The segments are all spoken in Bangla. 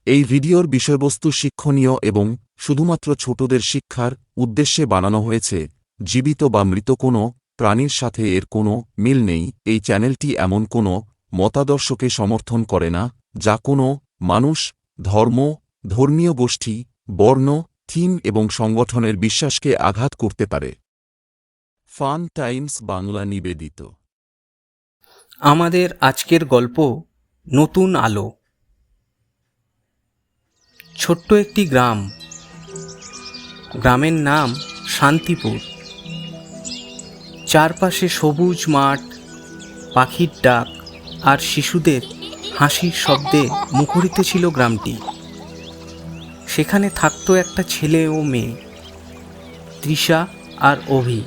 এই ভিডিওর বিষয়বস্তু শিক্ষণীয় এবং শুধুমাত্র ছোটদের শিক্ষার উদ্দেশ্যে বানানো হয়েছে। জীবিত বা মৃত কোনো প্রাণীর সাথে এর কোনো মিল নেই। এই চ্যানেলটি এমন কোনো মতাদর্শকে সমর্থন করে না যা কোনো মানুষ, ধর্ম, ধর্মীয় গোষ্ঠী, বর্ণ, থিম এবং সংগঠনের বিশ্বাসকে আঘাত করতে পারে। ফান টাইমস বাংলা নিবেদিত। আমাদের আজকের গল্প নতুন আলো। ছোট্ট একটি গ্রাম, গ্রামের নাম শান্তিপুর। চারপাশে সবুজ মাঠ, পাখির ডাক আর শিশুদের হাসির শব্দে মুখরিত ছিল গ্রামটি। সেখানে থাকতো একটা ছেলে ও মেয়ে, তৃষা আর অভি।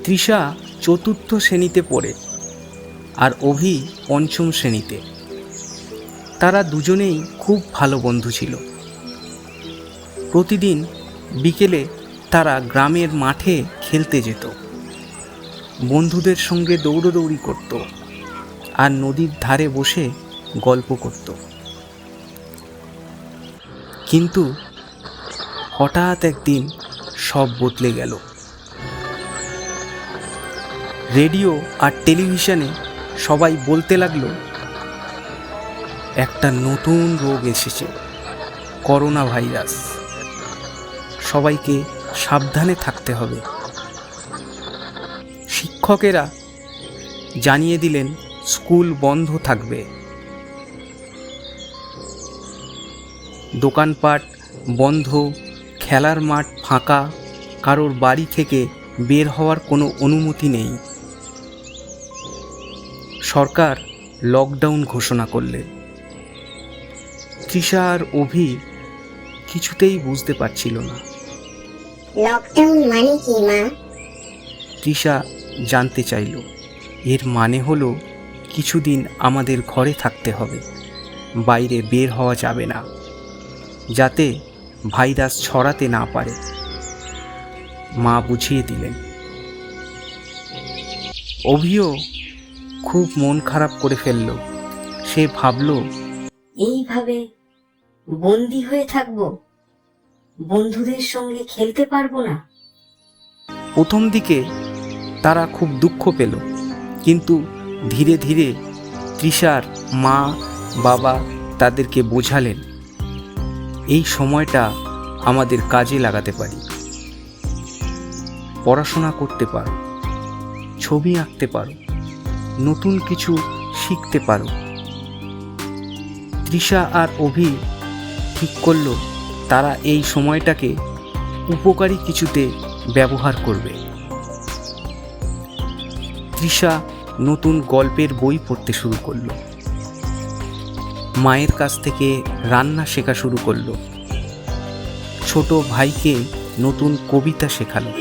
তৃষা চতুর্থ শ্রেণীতে পড়ে আর অভি পঞ্চম শ্রেণীতে। তারা দুজনেই খুব ভালো বন্ধু ছিল। প্রতিদিন বিকেলে তারা গ্রামের মাঠে খেলতে যেত, বন্ধুদের সঙ্গে দৌড়দৌড়ি করত আর নদীর ধারে বসে গল্প করত। কিন্তু হঠাৎ একদিন সব বদলে গেল। রেডিও আর টেলিভিশনে সবাই বলতে লাগলো একটা নতুন রোগ এসেছে, করোনা ভাইরাস। সবাইকে সাবধানে থাকতে হবে। শিক্ষকেরা জানিয়ে দিলেন স্কুল বন্ধ থাকবে। দোকানপাট বন্ধ, খেলার মাঠ ফাঁকা, কারোর বাড়ি থেকে বের হওয়ার কোনো অনুমতি নেই। সরকার লকডাউন ঘোষণা করলেন। তৃষা আর অভি কিছুতেই বুঝতে পারছিল না। লকডাউন মানে কি মা? তৃষা জানতে চাইল। এর মানে হলো কিছুদিন আমাদের ঘরে থাকতে হবে, বাইরে বের হওয়া যাবে না, যাতে ভাইরাস ছড়াতে না পারে। মা বুঝিয়ে দিলেন। অভিও খুব মন খারাপ করে ফেলল। সে ভাবল, এইভাবে বন্দি হয়ে থাকবো, বন্ধুদের সঙ্গে খেলতে পারবো না। প্রথম দিকে তারা খুব দুঃখ পেল, কিন্তু ধীরে ধীরে তৃষার মা বাবা তাদেরকে বোঝালেন এই সময়টা আমাদের কাজে লাগাতে পারি। পড়াশোনা করতে পারো, ছবি আঁকতে পারো, নতুন কিছু শিখতে পারো। তৃষা আর অভি ঠিক করল তারা এই সময়টাকে উপকারী কিছুতে ব্যবহার করবে। তৃষা নতুন গল্পের বই পড়তে শুরু করল, মায়ের কাছ থেকে রান্না শেখা শুরু করল, ছোট ভাইকে নতুন কবিতা শেখালো।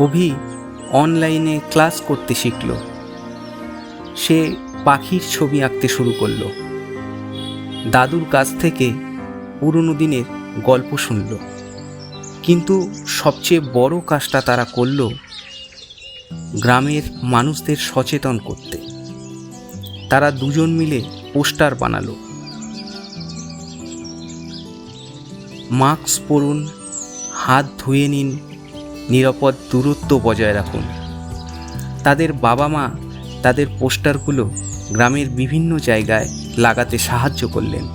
অভি অনলাইনে ক্লাস করতে শিখল। সে পাখির ছবি আঁকতে শুরু করল, দাদুর কাছ থেকে পুরনো দিনের গল্প শুনল। কিন্তু সবচেয়ে বড় কাজটা তারা করল গ্রামের মানুষদের সচেতন করতে। তারা দুজন মিলে পোস্টার বানালো, মাস্ক পরুন, হাত ধুয়ে নিন, নিরাপদ দূরত্ব বজায় রাখুন। তাদের বাবা মা তাদের পোস্টারগুলো গ্রামের বিভিন্ন জায়গায় লাগাতে সাহায্য করলেন।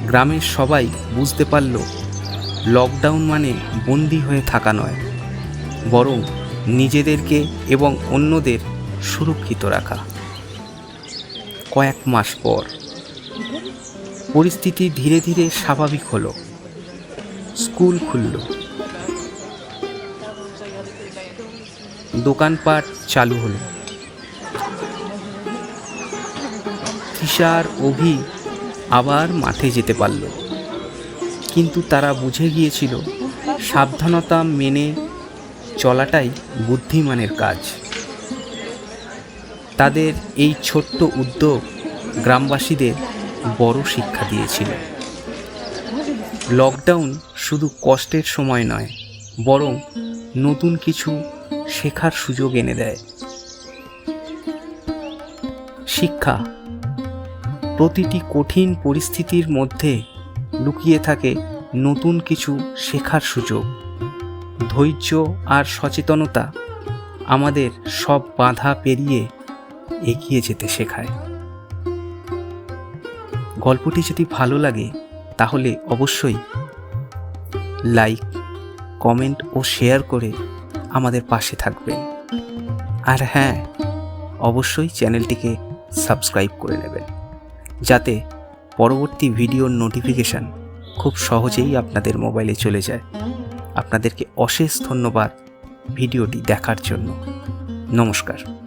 গ্রামের সবাই বুঝতে পারল লকডাউন মানে বন্দি হয়ে থাকা নয়, বরং নিজেদেরকে এবং অন্যদের সুরক্ষিত রাখা। কয়েক মাস পর পরিস্থিতি ধীরে ধীরে স্বাভাবিক হলো। স্কুল খুলল, দোকানপাট চালু হলো। তৃষা আর অভি আবার মাঠে যেতে পারল, কিন্তু তারা বুঝে গিয়েছিল সাবধানতা মেনে চলাটাই বুদ্ধিমানের কাজ। তাদের এই ছোট্ট উদ্যোগ গ্রামবাসীদের বড় শিক্ষা দিয়েছিল। লকডাউন শুধু কষ্টের সময় নয়, বরং নতুন কিছু শেখার সুযোগ এনে দেয়। শিক্ষা প্রতিটি কঠিন পরিস্থিতির মধ্যে লুকিয়ে থাকে নতুন কিছু শেখার সুযোগ। ধৈর্য আর সচেতনতা আমাদের সব বাধা পেরিয়ে এগিয়ে যেতে শেখায়। গল্পটি যদি ভালো লাগে তাহলে অবশ্যই লাইক, কমেন্ট ও শেয়ার করে আমাদের পাশে থাকবেন। আর হ্যাঁ, অবশ্যই চ্যানেলটিকে সাবস্ক্রাইব করে নেবেন, যাতে পরবর্তী ভিডিওর নোটিফিকেশান খুব সহজেই আপনাদের মোবাইলে চলে যায়। আপনাদেরকে অশেষ ধন্যবাদ ভিডিওটি দেখার জন্য। নমস্কার।